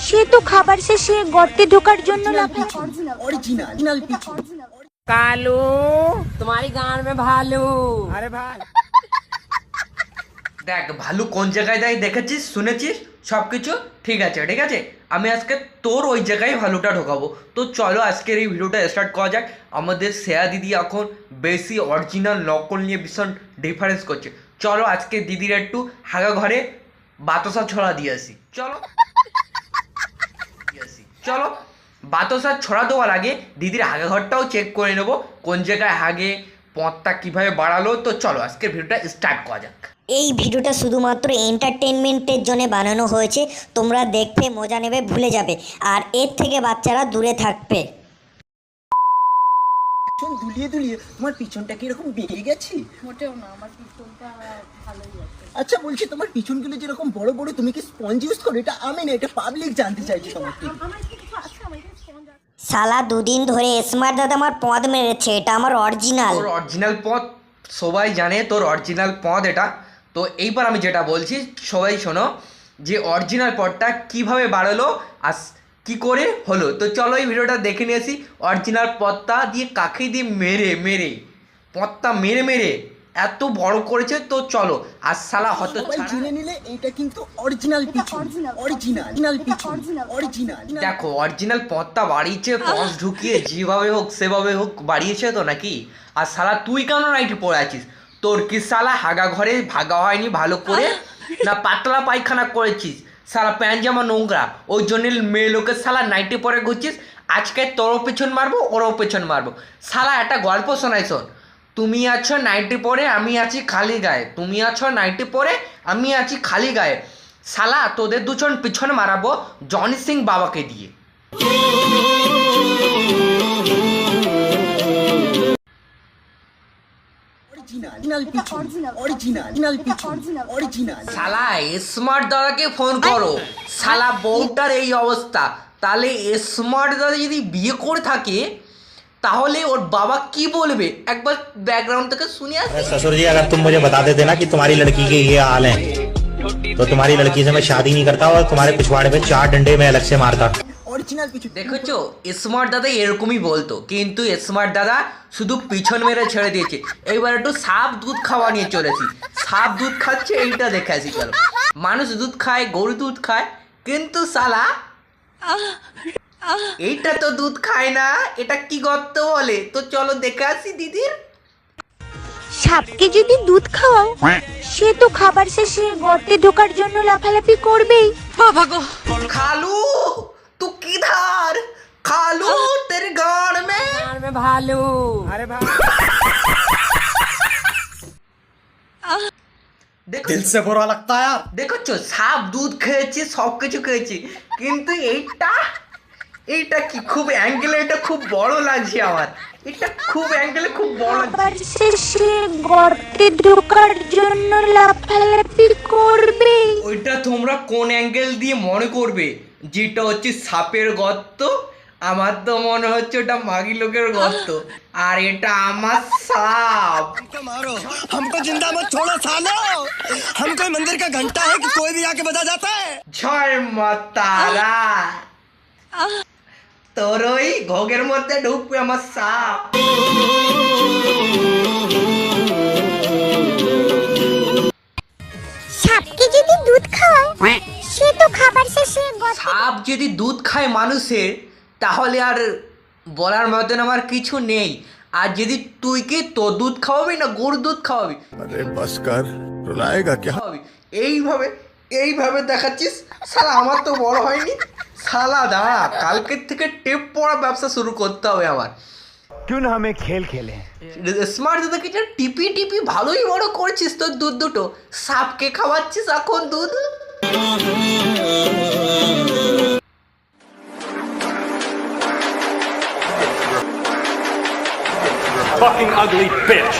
সে তো খাবার শেষে গর্তে ঢোকার জন্য ओरिजिनल पिछू कालू तुम्हारी गान में भालू। अरे भाई দেখ ভালু কোন জায়গায় দেয় দেখেছিস শুনেছিস সব কিছু ঠিক আছে ঠিক আছে। আমি আজকে তোর ওই জায়গায় ভালুটা ঢোকাবো। তো চলো আজকের এই ভিডিওটা স্টার্ট করা যাক। আমাদের শ্রেয়া দিদি এখন বেশি অরিজিনাল নকল নিয়ে ভীষণ ডিফারেন্স করছে। চলো আজকে দিদির একটু হাগা ঘরে বাতাসা ছড়া দিয়ে আসি। চলো চলো বাতাসা ছড়া দেওয়ার আগে দিদির হাগা ঘরটাও চেক করে নেবো কোন জায়গায় হাগে পথটা কীভাবে বাড়ালো। তো চলো আজকের ভিডিওটা স্টার্ট করা যাক। এই ভিডিওটা শুধুমাত্র এন্টারটেনমেন্টের জন্য বানানো হয়েছে, তোমরা দেখবে মজা নেবে ভুলে যাবে, আর এর থেকে বাচ্চারা দূরে থাকবে। পিছন দুলিয়ে দুলিয়ে তোমার পিছনটা কি এরকম বেরিয়ে গেছে? মোটেও না, আমার পিছনটা ভালোই আছে। আচ্ছা বলছি তোমার পিছনগুলো যেরকম বড় বড়, তুমি কি স্পঞ্জ ইউজ করো? এটা আমি না, এটা পাবলিক জানতে চাইছি তোমার থেকে। আমার এখানে কিছু আছে, আমার এখানে স্পঞ্জ আছে। শালা দুদিন ধরে স্মার্ট দাদা আমার পদ মেরেছে, এটা আমার অরিজিনাল। তোর অরিজিনাল পথ সবাই জানে, তোর অরিজিনাল পথ এটা। তো এইবার আমি যেটা বলছি সবাই শোনো, যে অরিজিনাল পথটা কিভাবে বাড়ালো আর কি করে হলো। তো চলো এই ভিডিওটা দেখে নিয়ে আসি। অরিজিনাল পথটা দিয়ে কাকে দিয়ে মেরে পথটা মেরে এত বড় করেছে। তো চলো আর শালা হতো সবাই জেনে নিলে এটা কিন্তু অরিজিনাল পিছু, অরিজিনাল পিছু, অরিজিনাল। দেখো অরিজিনাল পথটা বাড়িয়েছে, পথ ঢুকিয়ে যেভাবে হোক সেভাবে হোক বাড়িয়েছে তো নাকি। আর শালা তুই কেন নাইটি পড়ে আছিস? তোর কি শালা হাগা ঘরে ভাগা হয়নি ভালো করে, না পাতলা পায়খানা করেছিস? শালা প্যান্ট জামা নোংরা, ওই জন্য মেয়ে লোকের শালা নাইটি পরে ঘুরছিস। আজকে তোরও পেছন মারবো ওরও পেছন মারবো। শালা একটা গল্প শোনাই শোন। তুমি আছো নাইটি পরে, আমি আছি খালি গায়ে। তুমি আছো নাইটি পরে, আমি আছি খালি গায়ে। শালা তোদের দুজন পিছন মারাবো জনি সিং বাবাকে দিয়ে। অরিজিনাল পিছু, অরিজিনাল পিছু, অরিজিনাল। শালা স্মার্ট দাদাকে ফোন করো। শালা বউটার এই অবস্থা, তাহলে স্মার্ট দাদা যদি বিয়ে করে থাকে তাহলে ওর বাবা কি বলবে একবার ব্যাকগ্রাউন্ড থেকে শুনে আসি। ससुर जी अगर तुम मुझे बता देते ना कि तुम्हारी लड़की के ये हाल है तो तुम्हारी लड़की से मैं शादी नहीं करता और तुम्हारे पिछवाड़े पे 4 डंडे में अलग से मारता। অরিজিনাল পিছু। দেখেছো স্মার্ট দাদা এরকমই বলতো, কিন্তু স্মার্ট দাদা শুধু পিছন মেরে ছেড়ে দিয়েছে। এইবার একটু সাপ দুধ খাওয়া নিয়ে চলেছি। সাপ দুধ খাচ্ছে এইটা দেখে আসি। চলো মানুষ দুধ খায়, গরু দুধ খায়, কিন্তু শালা এইটা তো দুধ খায় না। এটা কি গর্ত বলে? তো চলো দেখে আসি দিদির। সাপকে যদি দুধ খাওয়াও সে তো খাবার শেষে গর্তে ঢোকার জন্য লাফালাফি করবেই। खालू तू किधर? खालू तेरे गान में गान में भालू। अरे भाई देखो दिल से बुरा लगता है यार। দেখছো সাপ দুধ খেয়েছি সব কিছু খেয়েছি, কিন্তু এইটা কি খুব অ্যাঙ্গেলে, এটা খুব বড় লাগছে আমার। এটা খুব অ্যাঙ্গেলে খুব বড় লাগছে। খাবার শেষে গর্তে ঢোকার জন্য লাফালাফি করবেই। ওইটা তোমরা কোন অ্যাঙ্গেল দিয়ে মনে করবে? যেটা হচ্ছে সাপের গর্ত, আমার তো মনে হচ্ছে ওটা মাগি লোকের গর্ত, আর এটা আমার সাপ। मारो हमको जिंदा मत छोड़ो सालो, हम कोई मंदिर का घंटा है कि कोई भी आके बजा जाता है। জয় মা তারা। তোর ওই ঘোগের মধ্যে ঢুকবে আমার সাপ। সাপকে যদি দুধ খাওয়াও সে তো খাবার শেষে সাপ যদি দুধ খায় মানুষের, তাহলে আর বলার মতন আমার কিছু নেই। আর যদি তুই কি তোর দুধ খাওয়াবি না গরুর দুধ খাওয়াবি? अरे बस कर, रुलाएगा क्या? খাওয়াবি এইভাবে দেখাচ্ছিস। শালা আমার তো বড় হয়নি। শালা দাঁড়া, কালকের থেকে টেপ পড়া ব্যবসা শুরু করতে হবে আমার। क्यों ना हमें खेल खेलें। স্মার্ট দাদা কি টিপি ভালোই বড় করছিস তোর দুধ দুটো। সাপকে খাওয়াচ্ছিস এখন দুধ। Fucking ugly bitch.